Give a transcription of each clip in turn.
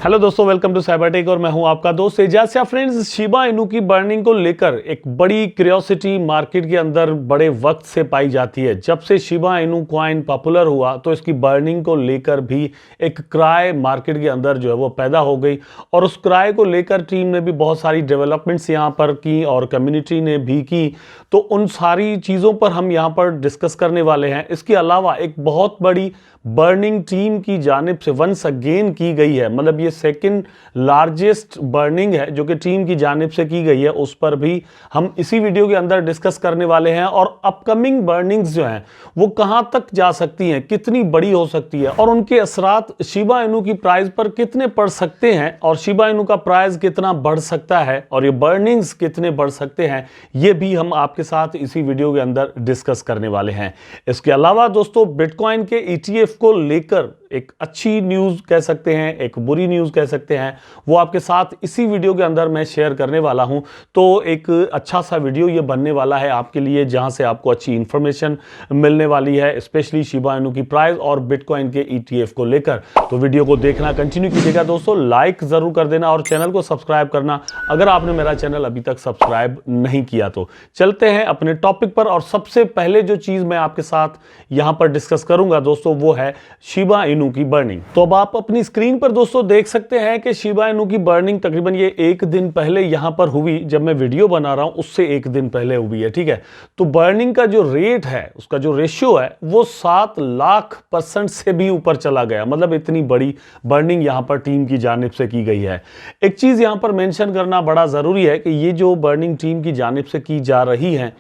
Hello दोस्तों, welcome to Cybertech और मैं हूं आपका दोस्त Ejaz Shah. Friends, Shiba Inu की बर्निंग को लेकर एक बड़ी क्यूरियोसिटी मार्केट के अंदर बड़े वक्त से पाई जाती है। जब से शिबा इनू कॉइन पॉपुलर हुआ तो इसकी बर्निंग को लेकर भी एक क्राई मार्केट के अंदर जो है वो पैदा हो गई और उस क्राई को लेकर टीम ने भी बहुत सारी डेवलपमेंट्स यहाँ पर की और कम्युनिटी ने भी की। तो उन सारी चीज़ों पर हम यहाँ पर डिस्कस करने वाले हैं। इसके अलावा एक बहुत बड़ी बर्निंग टीम की जानिब से वंस अगेन की गई है, मतलब ये सेकंड लार्जेस्ट बर्निंग है जो कि टीम की जानिब से की गई है। उस पर भी हम इसी वीडियो के अंदर डिस्कस करने वाले हैं और अपकमिंग बर्निंग्स जो हैं वो कहां तक जा सकती हैं, कितनी बड़ी हो सकती है और उनके असरात शिबा इनू की प्राइस पर कितने पड़ सकते हैं और शिबा इनू का प्राइस कितना बढ़ सकता है और ये बर्निंग्स कितने बढ़ सकते हैं, ये भी हम आपके साथ इसी वीडियो के अंदर डिस्कस करने वाले हैं। इसके अलावा दोस्तों, बिटकॉइन के ETF को लेकर एक अच्छी न्यूज़ कह सकते हैं, एक बुरी न्यूज़ कह सकते हैं, वो आपके साथ इसी वीडियो के अंदर मैं शेयर करने वाला हूं। तो एक अच्छा सा वीडियो ये बनने वाला है आपके लिए, जहां से आपको अच्छी इंफॉर्मेशन मिलने वाली है, स्पेशली शिबा इनू की प्राइस और बिटकॉइन के ETF को लेकर। तो वीडियो को देखना कंटिन्यू कीजिएगा दोस्तों, लाइक ज़रूर कर देना और चैनल को सब्सक्राइब करना अगर आपने मेरा चैनल अभी तक सब्सक्राइब नहीं किया तो। चलते हैं अपने टॉपिक पर और सबसे पहले जो चीज़ मैं आपके साथ यहां पर डिस्कस करूंगा दोस्तों वो है शिबा इनू की बर्निंग। तो अब आप अपनी स्क्रीन पर दोस्तों देख सकते हैं कि शिबा इनू की बर्निंग तकरीबन ये एक दिन पहले यहां पर हुई, जब मैं वीडियो बना रहा हूं उससे एक दिन पहले हुई है, ठीक है। तो बर्निंग का जो रेट है, उसका जो रेशियो है वो 7 लाख% से भी ऊपर चला गया। मतलब इतनी बड़ी बर्निंग यहां पर टीम की जानिब से की गई है। एक चीज यहां पर मेंशन करना बड़ा जरूरी है कि ये जो बर्निंग टीम की जानिब से की जा रही है,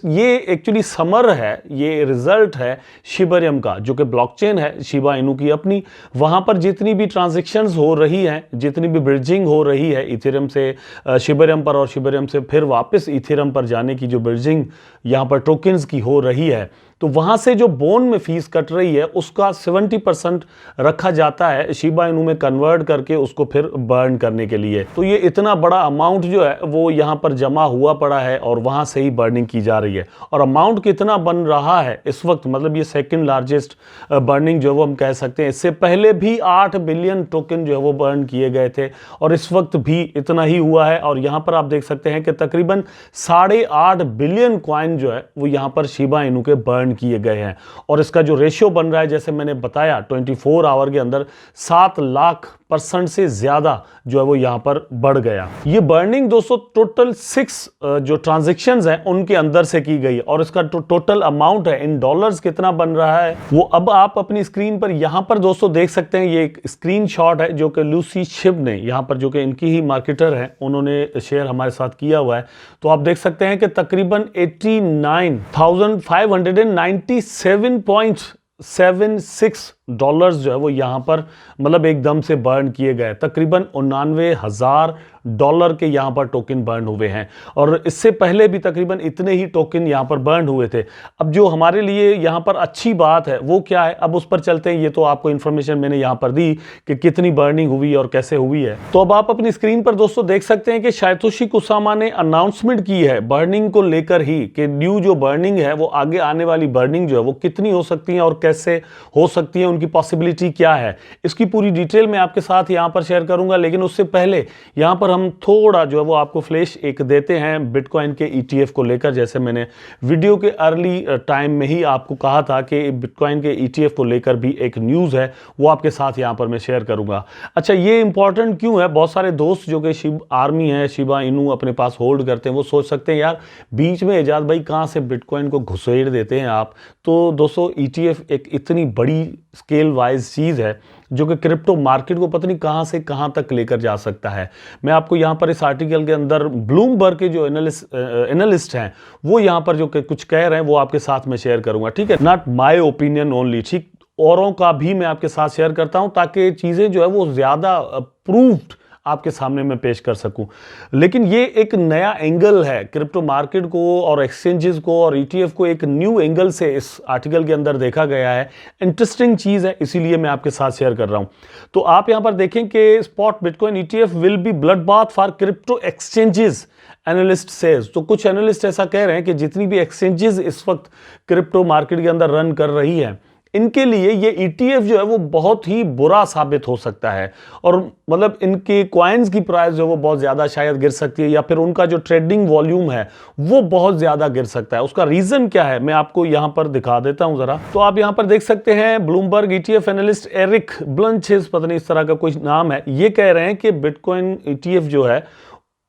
ये एक्चुअली समर है, ये रिजल्ट है शिबरियम का, जो कि ब्लॉकचेन है शिबा इनू की अपनी। वहां पर जितनी भी ट्रांजैक्शंस हो रही हैं, जितनी भी ब्रिजिंग हो रही है इथेरियम से शिबरियम पर और शिबरियम से फिर वापस इथेरियम पर जाने की जो ब्रिजिंग यहां पर टोकन्स की हो रही है, तो वहां से जो बोन में फीस कट रही है उसका 70% रखा जाता है शिबा इनू में कन्वर्ट करके उसको फिर बर्न करने के लिए। तो ये इतना बड़ा अमाउंट जो है वो यहां पर जमा हुआ पड़ा है और वहां से ही बर्निंग की जा रही है। और अमाउंट कितना बन रहा है इस वक्त, मतलब ये सेकंड लार्जेस्ट बर्निंग जो है वो हम कह सकते हैं। इससे पहले भी 8 बिलियन टोकन जो है वो बर्न किए गए थे और इस वक्त भी इतना ही हुआ है। और यहां पर आप देख सकते हैं कि तकरीबन 8.5 बिलियन कॉइन जो है वो यहां पर शिबा इनू के बर्न किए गए हैं और इसका जो रेशियो बन रहा है, जैसे मैंने बताया, 24 आवर के अंदर 7 लाख% से ज्यादा जो है वो यहां पर बढ़ गया। ये बर्निंग दोस्तों टोटल 6 जो ट्रांजैक्शंस हैं उनके अंदर से की गई और इसका टोटल अमाउंट है इन डॉलर्स कितना बन रहा है वो अब आप अपनी स्क्रीन पर यहां पर दोस्तों देख सकते हैं। ये एक स्क्रीनशॉट है जो कि लूसी शिब ने यहां पर, जो कि इनकी ही मार्केटर है, उन्होंने शेयर हमारे साथ किया हुआ है। तो आप देख सकते हैं कि तकरीबन 89,597.76 डॉलर्स जो है वो यहां पर मतलब एकदम से बर्न किए गए। तकरीबन 99,000 डॉलर के यहां पर टोकन बर्न हुए हैं और इससे पहले भी तकरीबन इतने ही टोकन यहां पर बर्न हुए थे। अब जो हमारे लिए यहां पर अच्छी बात है वो क्या है, अब उस पर चलते हैं। ये तो आपको इंफॉर्मेशन मैंने यहां पर दी कि कितनी बर्निंग हुई और कैसे हुई है। तो अब आप अपनी स्क्रीन पर दोस्तों देख सकते हैं कि सातोशी कुसामा ने अनाउंसमेंट की है बर्निंग को लेकर ही कि न्यू जो बर्निंग है वो आगे आने वाली बर्निंग जो है वो कितनी हो सकती है और कैसे हो सकती है, उनकी पॉसिबिलिटी क्या है, इसकी पूरी डिटेल मैं आपके साथ यहां पर शेयर करूंगा। लेकिन उससे पहले यहां पर हम थोड़ा जो है वो आपको फ्लैश एक देते हैं बिटकॉइन के ETF को लेकर। जैसे मैंने वीडियो के अर्ली टाइम में ही आपको कहा था कि बिटकॉइन के ETF को लेकर भी एक न्यूज़ है, वो आपके साथ यहां पर मैं शेयर करूंगा। अच्छा, ये इंपॉर्टेंट क्यों है? बहुत सारे दोस्त जो कि शिब आर्मी है, शिबा इनू अपने पास होल्ड करते हैं, वो सोच सकते हैं यार बीच में एजाज भाई कहां से बिटकॉइन को घुसेड़ देते हैं आप। तो दोस्तों ETF एक इतनी बड़ी स्केल वाइज चीज़ है जो कि क्रिप्टो मार्केट को पता नहीं कहां से कहां तक लेकर जा सकता है। मैं आपको यहां पर इस आर्टिकल के अंदर ब्लूमबर्ग के जो एनालिस्ट हैं वो यहां पर जो कुछ कह रहे हैं वो आपके साथ में शेयर करूंगा, ठीक है। नॉट माय ओपिनियन ओनली, ठीक, औरों का भी मैं आपके साथ शेयर करता हूं ताकि चीजें जो है वो ज्यादा प्रूव्ड आपके सामने मैं पेश कर सकूं। लेकिन ये एक नया एंगल है क्रिप्टो मार्केट को और एक्सचेंजेस को और ETF को एक न्यू एंगल से इस आर्टिकल के अंदर देखा गया है। इंटरेस्टिंग चीज है, इसीलिए मैं आपके साथ शेयर कर रहा हूं। तो आप यहां पर देखें कि spot bitcoin ETF will be blood bath for crypto exchanges, analyst says. तो कुछ एनालिस्ट ऐसा कह रहे हैं कि जितनी भी एक्सचेंजेस इस वक्त क्रिप्टो मार्केट के अंदर रन कर रही है इनके लिए ये ETF जो है वो बहुत ही बुरा साबित हो सकता है और मतलब इनके कॉइन्स की प्राइस जो है वो बहुत ज़्यादा शायद गिर सकती है या फिर उनका जो ट्रेडिंग वॉल्यूम है वो बहुत ज़्यादा गिर सकता है। उसका रीज़न क्या है मैं आपको यहाँ पर दिखा देता हूँ ज़रा। तो आप यहाँ पर देख सकते हैं ब्लूमबर्ग ETF एनालिस्ट एरिक ब्लंचेस, पता नहीं इस तरह का कोई नाम है, ये कह रहे हैं कि बिटकॉइन ETF जो है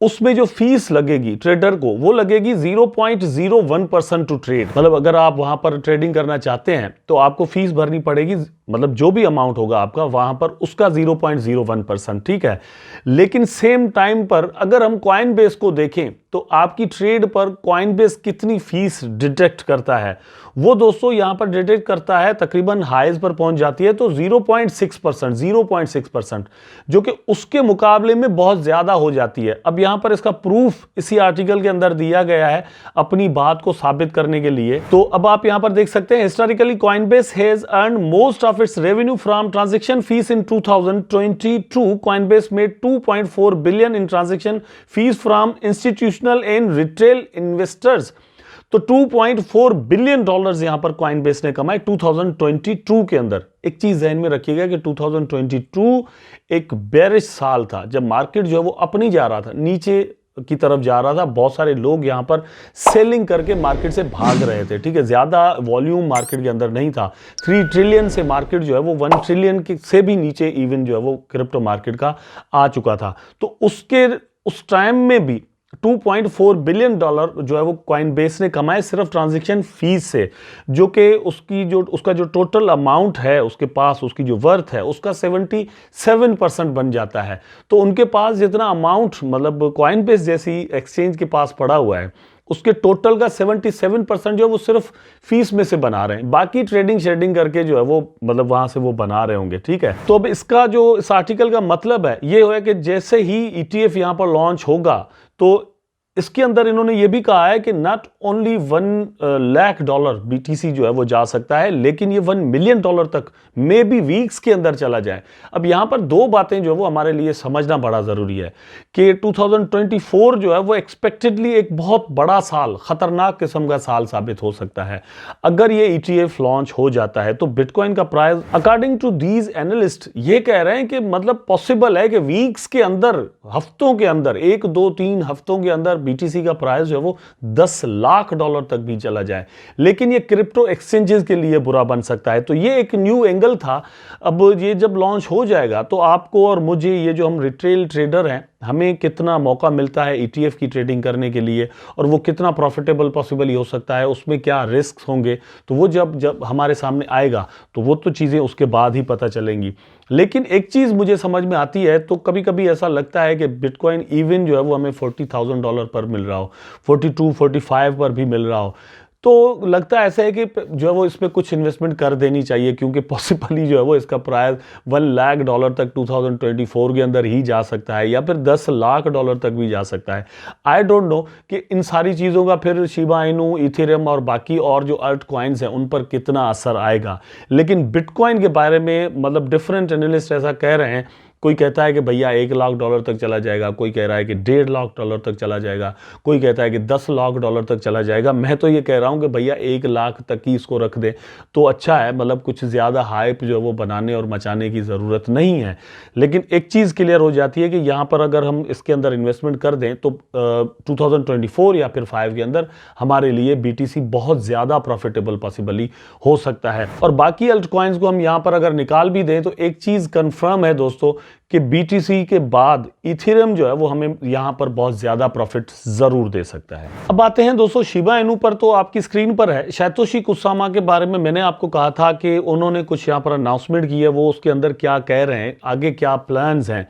उसमें जो फीस लगेगी ट्रेडर को वो लगेगी 0.01% टू ट्रेड। मतलब अगर आप वहां पर ट्रेडिंग करना चाहते हैं तो आपको फीस भरनी पड़ेगी, मतलब जो भी अमाउंट होगा आपका वहां पर उसका 0.01%, ठीक है। लेकिन सेम टाइम पर अगर हम कॉइन बेस को देखें तो आपकी ट्रेड पर कॉइन बेस कितनी फीस डिटेक्ट करता है, वो दोस्तों यहां पर डिटेक्ट करता है तकरीबन हाईज पर पहुंच जाती है तो 0.6%, जो कि उसके मुकाबले में बहुत ज्यादा हो जाती है। अब यहां पर इसका प्रूफ इसी आर्टिकल के अंदर दिया गया है अपनी बात को साबित करने के लिए। तो अब आप यहां पर देख सकते हैं historically Coinbase has earned most of its revenue from transaction fees in 2022। Coinbase made 2.4 billion in transaction fees from institutional and retail investors. तो 2.4 बिलियन डॉलर्स यहां पर कॉइनबेस ने कमाए 2022 के अंदर। एक चीज ध्यान में रखिएगा कि 2022 एक बेरिश साल था, जब मार्केट जो है वो अपनी जा रहा था, नीचे की तरफ जा रहा था। बहुत सारे लोग यहां पर सेलिंग करके मार्केट से भाग रहे थे, ठीक है। ज्यादा वॉल्यूम मार्केट के अंदर नहीं था। 3 ट्रिलियन से मार्केट जो है वो 1 ट्रिलियन से भी नीचे इवन जो है वो क्रिप्टो मार्केट का आ चुका था। तो उस टाइम में भी 2.4 बिलियन डॉलर जो है वो कॉइनबेस ने कमाए सिर्फ ट्रांजैक्शन फीस से, जो कि उसका जो टोटल अमाउंट है उसके पास, उसकी जो वर्थ है उसका 77% बन जाता है। तो उनके पास जितना अमाउंट मतलब कॉइनबेस जैसी एक्सचेंज के पास पड़ा हुआ है उसके टोटल का 77% जो है वो सिर्फ फीस में से बना रहे हैं, बाकी ट्रेडिंग शेडिंग करके जो है वो मतलब वहां से वो बना रहे होंगे, ठीक है। तो अब इसका जो इस आर्टिकल का मतलब है ये है कि जैसे ही ETF यहां पर लॉन्च होगा तो इसके अंदर इन्होंने ये भी कहा है कि not only 1 lakh dollar BTC जो है वो जा सकता है, लेकिन ये 1 मिलियन डॉलर तक मे बी वीक्स के अंदर चला जाए। अब यहां पर 2 बातें जो है वो हमारे लिए समझना बड़ा जरूरी है कि 2024 जो है वो एक्सपेक्टेडली एक बहुत बड़ा साल, खतरनाक किस्म का साल साबित हो सकता है। अगर ये ETF लॉन्च हो जाता है तो बिटकॉइन का price according to these analyst ये कह रहे हैं कि मतलब पॉसिबल है कि वीक्स के अंदर, हफ्तों के अंदर, 1 2 3 हफ्तों के अंदर BTC का प्राइस जो है वो 10 लाख डॉलर तक भी चला जाए। लेकिन ये क्रिप्टो एक्सचेंजेस के लिए बुरा बन सकता है। तो ये एक न्यू एंगल था। अब ये जब लॉन्च हो जाएगा तो आपको और मुझे, ये जो हम रिटेल ट्रेडर हैं, हमें कितना मौका मिलता है ETF की ट्रेडिंग करने के लिए और वो कितना प्रॉफिटेबल पॉसिबली हो सकता है, उसमें क्या रिस्क होंगे, तो वो जब हमारे सामने आएगा तो वो तो चीज़ें उसके बाद ही पता चलेंगी। लेकिन एक चीज़ मुझे समझ में आती है, तो कभी कभी ऐसा लगता है कि बिटकॉइन इवन जो है वो हमें $40,000 पर मिल रहा हो, 42 45 पर भी मिल रहा हो, तो लगता है ऐसा है कि जो है वो इस पर कुछ इन्वेस्टमेंट कर देनी चाहिए, क्योंकि पॉसिबली जो है वो इसका प्राइस 1 लाख डॉलर तक 2024 के अंदर ही जा सकता है या फिर 10 लाख डॉलर तक भी जा सकता है। आई डोंट नो कि इन सारी चीज़ों का फिर शिबा इनू, इथेरियम और बाकी और जो अल्ट कॉइन्स हैं उन पर कितना असर आएगा। लेकिन बिटकॉइन के बारे में मतलब डिफरेंट एनालिस्ट ऐसा कह रहे हैं, कोई कहता है कि भैया 1 लाख डॉलर तक चला जाएगा, कोई कह रहा है कि 1.5 लाख डॉलर तक चला जाएगा, कोई कहता है कि 10 लाख डॉलर तक चला जाएगा। मैं तो ये कह रहा हूं कि भैया 1 लाख तक ही इसको रख दे तो अच्छा है, मतलब कुछ ज़्यादा हाइप जो है वो बनाने और मचाने की ज़रूरत नहीं है। लेकिन एक चीज़ क्लियर हो जाती है कि यहाँ पर अगर हम इसके अंदर इन्वेस्टमेंट कर दें तो 2024 या फिर 5 के अंदर हमारे लिए BTC बहुत ज़्यादा प्रॉफिटेबल पॉसिबली हो सकता है। और बाकी अल्ट कॉइन्स को हम यहाँ पर अगर निकाल भी दें तो एक चीज़ कन्फर्म है दोस्तों कि BTC के बाद इथेरियम जो है वो हमें यहां पर बहुत ज्यादा प्रॉफिट जरूर दे सकता है। अब आते हैं दोस्तों शिबा इनू पर। तो आपकी स्क्रीन पर है सैतोशी कुसामा के बारे में मैंने आपको कहा था कि उन्होंने कुछ यहां पर अनाउंसमेंट की है, वो उसके अंदर क्या कह रहे हैं, आगे क्या प्लान्स हैं।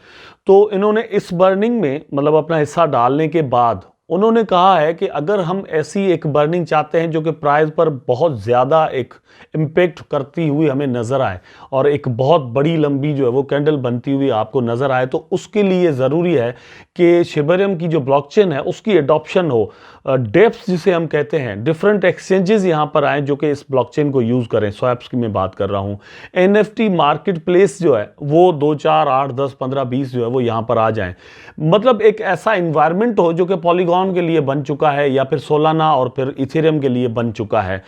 तो इन्होंने इस बर्निंग में मतलब अपना हिस्सा डालने के बाद उन्होंने कहा है कि अगर हम ऐसी एक बर्निंग चाहते हैं जो कि प्राइस पर बहुत ज़्यादा एक इम्पेक्ट करती हुई हमें नज़र आए और एक बहुत बड़ी लंबी जो है वो कैंडल बनती हुई आपको नज़र आए, तो उसके लिए ज़रूरी है कि शिबरियम की जो ब्लॉकचेन है उसकी एडॉप्शन हो, डेप्स जिसे हम कहते हैं, डिफरेंट एक्सचेंजेस यहाँ पर आए जो कि इस ब्लॉकचेन को यूज़ करें। स्वैप्स की मैं बात कर रहा हूँ। NFT मार्केट प्लेस जो है वो 2 4 8 10 15 20 जो है वो यहाँ पर आ जाएं। मतलब एक ऐसा इन्वायरमेंट हो जो कि पॉलीगॉन के लिए बन चुका है या फिर सोलाना और फिर इथेरियम के लिए बन चुका है।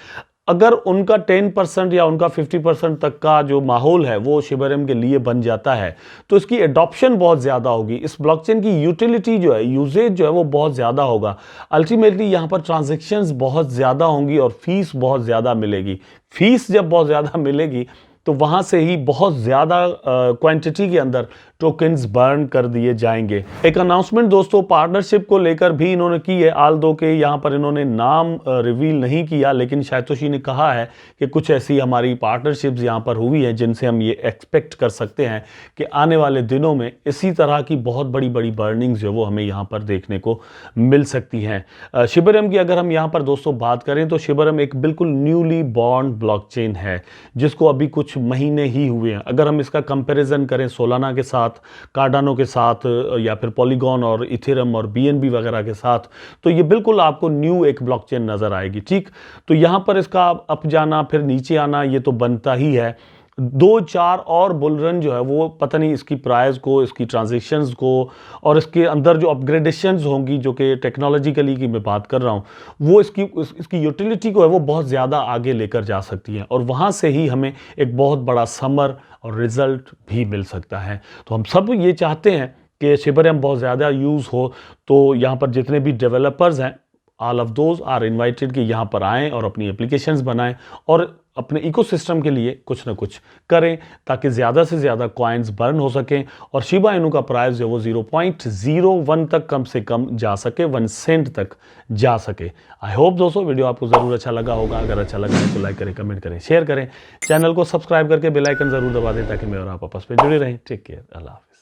अगर उनका 10% या उनका 50% तक का जो माहौल है वो शिबा के लिए बन जाता है तो इसकी एडॉप्शन बहुत ज़्यादा होगी, इस ब्लॉकचेन की यूटिलिटी जो है, यूजेज जो है वो बहुत ज़्यादा होगा। अल्टीमेटली यहाँ पर ट्रांजैक्शंस बहुत ज़्यादा होंगी और फीस बहुत ज़्यादा मिलेगी। फीस जब बहुत ज़्यादा मिलेगी तो वहाँ से ही बहुत ज़्यादा क्वांटिटी के अंदर टोकन्स बर्न कर दिए जाएंगे। एक अनाउंसमेंट दोस्तों पार्टनरशिप को लेकर भी इन्होंने की है, आल दो के यहाँ पर इन्होंने नाम रिवील नहीं किया, लेकिन सातोशी ने कहा है कि कुछ ऐसी हमारी पार्टनरशिप्स यहाँ पर हुई हैं जिनसे हम ये एक्सपेक्ट कर सकते हैं कि आने वाले दिनों में इसी तरह की बहुत बड़ी बड़ी बर्निंग्स जो वो हमें यहाँ पर देखने को मिल सकती हैं। शिबा की अगर हम यहाँ पर दोस्तों बात करें तो शिबा एक बिल्कुल न्यूली बॉर्न ब्लॉकचेन है जिसको अभी कुछ महीने ही हुए हैं। अगर हम इसका कंपैरिजन करें सोलाना के साथ, कार्डानो के साथ, या फिर पॉलीगॉन और इथेरियम और बीएनबी वगैरह के साथ, तो ये बिल्कुल आपको न्यू एक ब्लॉकचेन नजर आएगी। ठीक, तो यहां पर इसका अप जाना फिर नीचे आना ये तो बनता ही है। 2-4 और बुल रन जो है वो पता नहीं इसकी प्राइस को, इसकी ट्रांजेक्शन्स को और इसके अंदर जो अपग्रेडेशंस होंगी जो कि टेक्नोलॉजिकली की मैं बात कर रहा हूँ, वो इसकी यूटिलिटी को है वो बहुत ज़्यादा आगे लेकर जा सकती है और वहाँ से ही हमें एक बहुत बड़ा समर और रिजल्ट भी मिल सकता है। तो हम सब ये चाहते हैं कि शिबा बहुत ज़्यादा यूज़ हो, तो यहाँ पर जितने भी डेवलपर्स हैं all of those are invited कि यहाँ पर आएँ और अपनी एप्लीकेशंस बनाएं और अपने इकोसिस्टम के लिए कुछ ना कुछ करें ताकि ज़्यादा से ज़्यादा कॉइन्स बर्न हो सकें और शिबा इनू का प्राइस जो वो 0.01 तक कम से कम जा सके, 1 सेंट तक जा सके। आई होप दोस्तों वीडियो आपको ज़रूर अच्छा लगा होगा। अगर अच्छा लगा है तो लाइक करें, कमेंट करें, शेयर करें, चैनल को सब्सक्राइब करके बेल आइकन ज़रूर दबा दें ताकि मैं और आप आपस में जुड़े रहें। टेक केयर, अल्लाह हाफ़िज़।